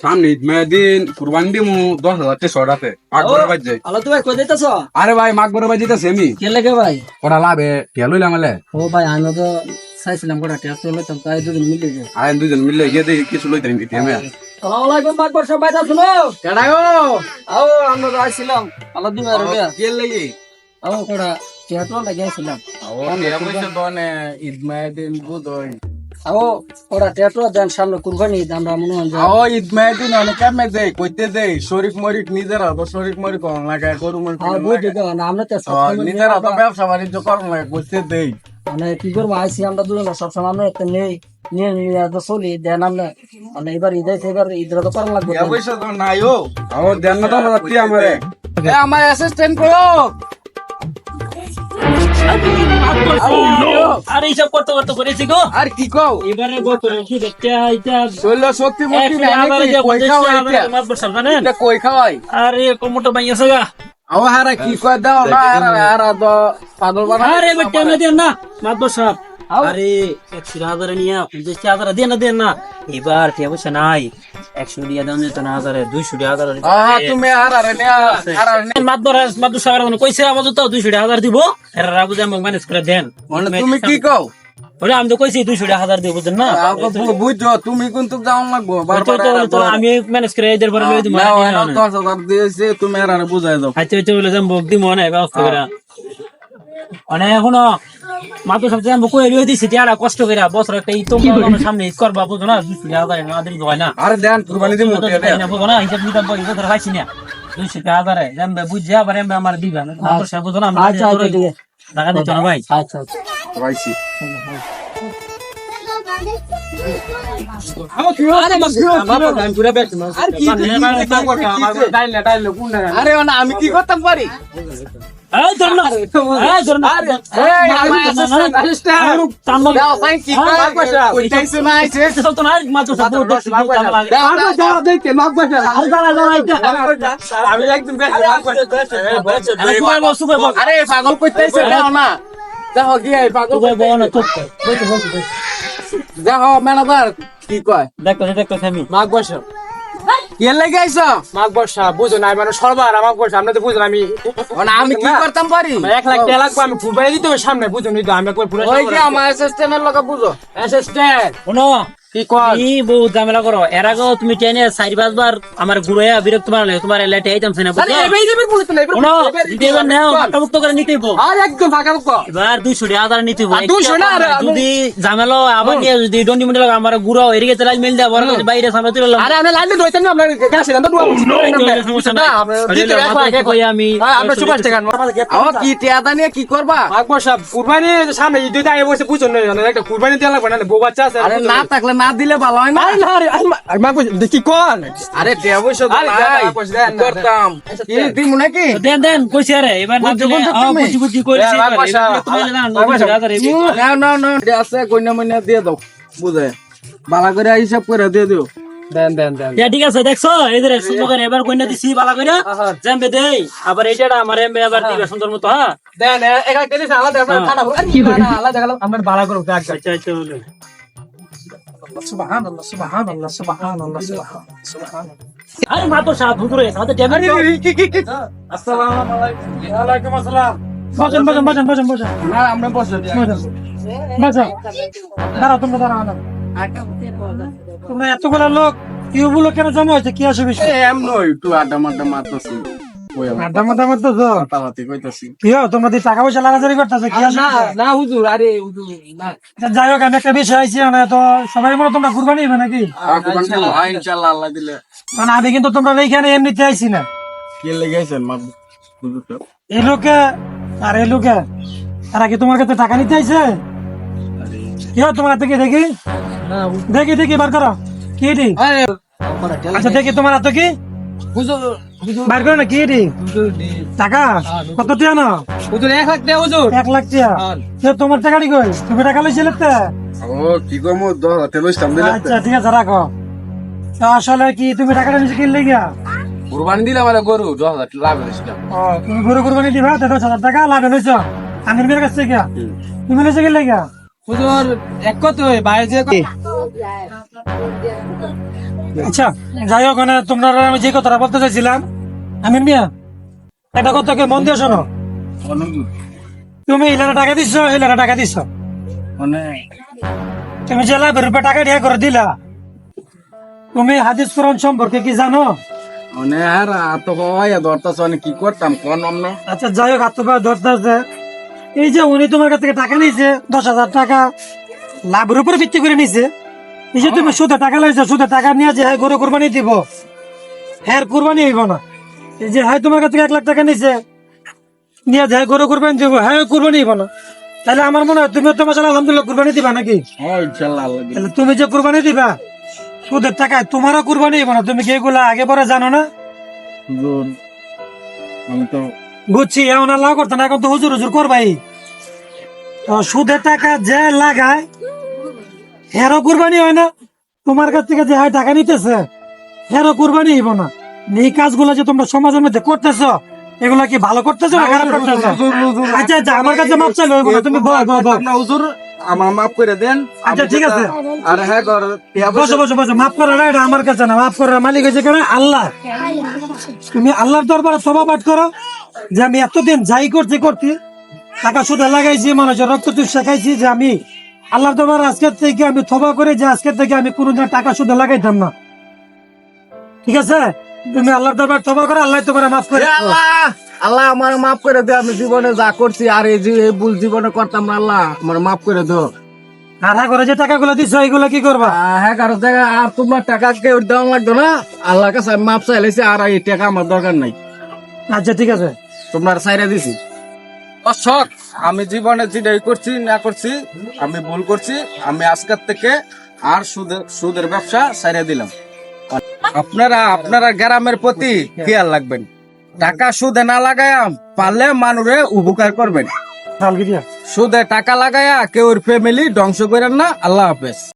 সামনে ঈদ দিন কুরবানি দিমু 10,000 শর্টাতে মাকবরে বাজ যাই। আলো তো ভাই কই যাইতাছ? আরে ভাই মাকবরে বাজ যাইতাছি আমি। কে লাগে ভাই? ওরা লাভে টিয়া লইলাম আলে। ও ভাই আমি তো চাইছিলাম কোটা টিয়া তো লইতাম তাই দুজন মিলে যাই। আয় দুজন মিলে গিয়ে দেখি কিছু লইতে নিতে আমি। আসসালামু আলাইকুম বাকবার সব বাইতা শুনো। কেডা গো? আও আমরা তো আইছিলাম আলো দিন আর রে। কে লাগি? আও কোটা টিয়া তো লাগাইছিলাম। ও টিয়া কইছে দনে ঈদ দিন বুদই। আও কোটা টিয়া তো দেন সামনে কুরবানি আমরা মনে হয় ও ঈদ দিন অনেক কামে দেই কইতে দেই শরীফ মরিক নিজেরা তো শরীফ মরিক কোন লাগায় গরু মরিক আর বই দিগা না আমরা তো সব নিজেরা তো ব্যবসা বাণিজ্য করন লাগে কইতে দেই। মানে কি করব আইছি আমরা দুজন সব সময় আমরা একটা নেই নিয়ে নিয়ে তো চলি দেন আমরা মানে এবার এবার ঈদের তো করা লাগবে। টিয়া পয়সা তো নাই ও। ও দেন না তো রাত্রি আমারে। এ আমার অ্যাসিস্ট্যান্ট করো। আরে এইসব করতে করতে করেছি গো। আর কি কও? এবারে গো করে কি দেখতে আইতা শৈল শক্তি মুক্তি কই খাওয়াই এটা কই খাওয়াই? আরে কমটো বাইয়াছে গা। ও হারা কি কই দাও না হারা তো পাগল বানা। আরে বেটা না দেন না মাতবর সাহেব। আরে 100,000 নিয়া 50,000 দেন না এবার কে বসে নাই 100 দিয়া দাম দিত না 200,000 তুমি হারা রে না মাতবর সাহেব কইছে আবার তো 200,000 দিব এরা রাবু যে আমাকে ম্যানেজ করে দেন। তুমি কি কও? ওরে আমি তো কইছি 200,000 দিব বুঝছেন না। বুঝছো তুমি কিন্তু যাও লাগবো তো আমি ম্যানেজ করে এদের পরে লই দিব। 10,000 দিয়েছে তুমি হারা বুঝাই দাও। আচ্ছা আচ্ছা বলে যাম বক দিব না ব্যবস্থা করে মানে এখনো মাত্র সবচেয়ে আমি কই রই দিছি টিয়ারা কষ্ট করে বছর একটা ঈদ তোমরা সামনে ঈদ করবা বুঝো না 200,000 না দিন হয় না। আরে দেন কুরবানি দিমু না বুঝো না হিসাব নিতাম বই ধরে খাইছি না 200,000 জানবে বুঝিয়া আবার এমবে আমার দিবা না মাত্র সব বুঝো না আমি আচ্ছা আচ্ছা ঠিক আছে টাকা দিছ না ভাই। আচ্ছা আচ্ছা ভাইছি আমি কি করতাম পারি? আরে পাগল করতেছে না দেখো কি পাগল দেখো ম্যানেজার কি কয় দেখো আমি মাঘ বর্ষা কে লেগে আইছো? মাঘ বর্ষা বুঝো না মানে সর্বার মাঘ বর্ষা আমরা তো বুঝো না আমি কি করতাম পারি? 1 লাখ 1 লাখ আমি ফুটবল দিতে হবে সামনে বুঝো নি তো আমি একবার পুরো ওই যে আমার সিস্টেমের লোক বুঝো অ্যাসিস্ট্যান্ট শোনো কি কর কি বহুত ঝামেলা করো এর আগেও তুমি ট্রেনে 4-5 বার আমার ঘুরাইয়া বিরক্ত বানালে তোমার লেটে আইতাম না বুঝছো? শোনো এবার নাও মুক্ত করে নিতেই বো আর একদম ফাঁকা মুক্ত এবার 200,000 নিতেই বো 200 না যদি ঝামেলা আবার নিয়ে যদি ডন্ডি মন্ডি লাগা আমার ঘুরাও এদিকে চালাই মেল দেয়া বড় বাইরে সামনে তুললাম। আরে আমরা লাইনে ধরতেন না আমরা গ্যাস এলাম তো সমস্যা না আমরা দিতে কই আমি আমরা সুপার টাকা আও কি টিয়াদা নিয়ে কি করবা? মাঘ বর্ষা কুরবানি সামনে ঈদ দিতে আই বসে বুঝো না একটা কুরবানি দেওয়া লাগবে না বউ বাচ্চা আছে আরে না থাকলে না দিলে ভালো হয় না। আরে না আরে মাঘ বর্ষা দেখি কোন আরে টিয়া পয়সা তো নাই করতাম কি দিমু নাকি? দেন কইছি আরে এবার না দিলে বুঝি কইছি তুমি না 90,000 না না না এটা আছে কইনা মইনা দিয়ে দাও বুঝে বালা করে হিসাব করে দিয়ে দিও। দেন ঠিক আছে দেখছো এদের সুন্দর করে এবার কইনা দিছি বালা কইরা জানবে দেই আবার এইটা আমার এমবে আবার দিবে সুন্দর মতো হ্যাঁ দেন একা কেটে আলাদা আমরা খানা কি আলাদা গেল আমরা বালা করব আচ্ছা আচ্ছা বলে সুবহানাল্লাহ সুবহানাল্লাহ সুবহানাল্লাহ সুবহানাল্লাহ আরে মা তো সাথ হুজুরে সাথে টেবিল কি আসসালামু আলাইকুম ওয়া আলাইকুম আসসালাম বসেন না আমরা বসে দাঁড়াও তোমরা এতগুলো লোক ইউগুলো কেন জমা হয়েছে কি আসে বিষয় এমন একটু আড্ডা মাড্ডা মারতেছি আড্ডা মাথা মারতেছো কথাবার্তি কইতাছি। কি তোমরা দিয়ে টাকা পয়সা লাগাজারি করতেছো কি আসে না হুজুর আরে হুজুর না যাই হোক আমি একটা বিষয় আইছি মানে তো সবাই মনে তোমরা কুরবানি হবে নাকি ইনশাআল্লাহ আল্লাহ দিলে মানে আমি কিন্তু তোমরা এইখানে এমনিতে আইছি না কে লেগেছেন মা হুজুর তো এই লোকে আর এই লোকে তারা কি তোমার কাছে টাকা নিতে আইছে কি তোমার হাতে কি দেখি বার করো কি এটি আচ্ছা দেখি তোমার হাতে কি বার করো না কি এটি টাকা কত টাকা না হুজুর 1 লাখ টাকা হুজুর 1 লাখ টাকা তোমার টাকা কি কই তুমি টাকা লইছিলে তো ও কি কমো 10 তেলইস্তাম দিলে আচ্ছা ঠিক আছে রাখো তো আসলে কি তুমি টাকাটা নিচে কিনলে গিয়া কুরবানি দিলাম মানে গরু 10,000 লাভ হইছিল। তুমি গরু কুরবানি দিবা 10,000 টাকা লাভ লইছ আমির মেয়ের কাছ থেকে তুমি লইছে কিনলে গিয়া হুজুর এক কত হয় বাইরে যে আচ্ছা যাই হোক মানে তোমরা আমি যে কথাটা বলতে চাইছিলাম আমিন মিয়া একটা কথাকে মন দিয়ে শোনো তুমি ইলারা টাকা দিচ্ছ ইলারা টাকা দিচ্ছ মানে তুমি যে লাভের রূপে টাকা দিয়ে করে দিলা তুমি হাদিস কোরআন সম্পর্কে কি জানো? মানে আর তো হয় ধরতাছ মানে কি করতাম কোন আমরা আচ্ছা যাই হোক আত্মপায় ধরতে আছে এই যে উনি তোমার কাছ থেকে টাকা নিয়েছে 10,000 টাকা লাভের উপর ভিত্তি করে নিছে এই যে তুমি সুদে টাকা লাইছো সুদে টাকা নিয়ে যে হ্যাঁ গরু কোরবানি দিব হ্যাঁ কোরবানি হইব না এই যে হ্যাঁ তোমার কাছ থেকে 1 লাখ টাকা নিছে নিয়ে যে গরু কোরবানি দিব হ্যাঁ কোরবানি হইব না তাহলে আমার মনে হয় তুমি তোমার আলহামদুলিল্লাহ কোরবানি দিবা নাকি? হ্যাঁ ইনশাআল্লাহ আল্লাহ দিবে। তাহলে তুমি যে কোরবানি দিবা সুদের টাকায় তোমারও কোরবানি হইব না তুমি কি এগুলা আগে পরে জানো না? হুজুর, আমি তো বুঝছি এখন আল্লাহ করতে না এখন তো হুজুর হুজুর করবাই তো সুদের টাকা যে লাগায় হেরো কুরবানি হয় না তোমার কাছ থেকে যে টাকা নিতেছে হেরো কুরবানি হইব না এই কাজগুলো যে তোমরা সমাজের মধ্যে করতেছো এগুলা কি ভালো করতেছো না খারাপ করতেছো? আচ্ছা আচ্ছা আমার কাছে মাপ চাইলে হইব না তুমি না হুজুর আমার মাফ করে দেন। আচ্ছা ঠিক আছে আর হ্যাঁ কর বসো বসো বসো মাফ করার এটা আমার কাছে না মাফ করার মালিক হয়েছে কেন আল্লাহ তুমি আল্লাহর দরবারে তওবা পাঠ করো যে আমি এতদিন যাই করছি টাকা সুদে লাগাইছি মানুষের রক্ত চুষে খাইছি যে আমি আল্লাহর দরবারে আজকের থেকে আমি তওবা করে যে আজকের থেকে আমি কোনোদিন টাকা সুদে লাগাইতাম না ঠিক আছে তুমি আল্লাহর দরবারে তওবা করে আল্লাহ তোমার মাফ করে দিবে। আল্লাহ আল্লাহ আমার মাফ করে দে আমি জীবনে যা করছি আর এই যে এই ভুল জীবনে করতাম না আল্লাহ আমার মাফ করে দাও। আর হ্যাঁ করে যে টাকাগুলো দিছো এগুলো কি করবা? হ্যাঁ কারো টাকা আর তোমার টাকা কেউ দেওয়া লাগতো না আল্লাহর কাছে আমি মাপ চাইলেছি আর এই টাকা আমার দরকার নাই আচ্ছা ঠিক আছে তোমার সাইরা দিছি। দর্শক আমি জীবনে যেটাই করছি না করছি আমি ভুল করছি আমি আজকের থেকে আর সুদের ব্যবসা সাইরা দিলাম। আপনারা গ্রামের প্রতি খেয়াল রাখবেন টাকা সুদে না লাগায়া পারলে মানুষে উপকার করবেন কালকে দিয়া সুদে টাকা লাগায়া কেউ ফ্যামিলি ধ্বংস করেন না। আল্লাহ হাফেজ।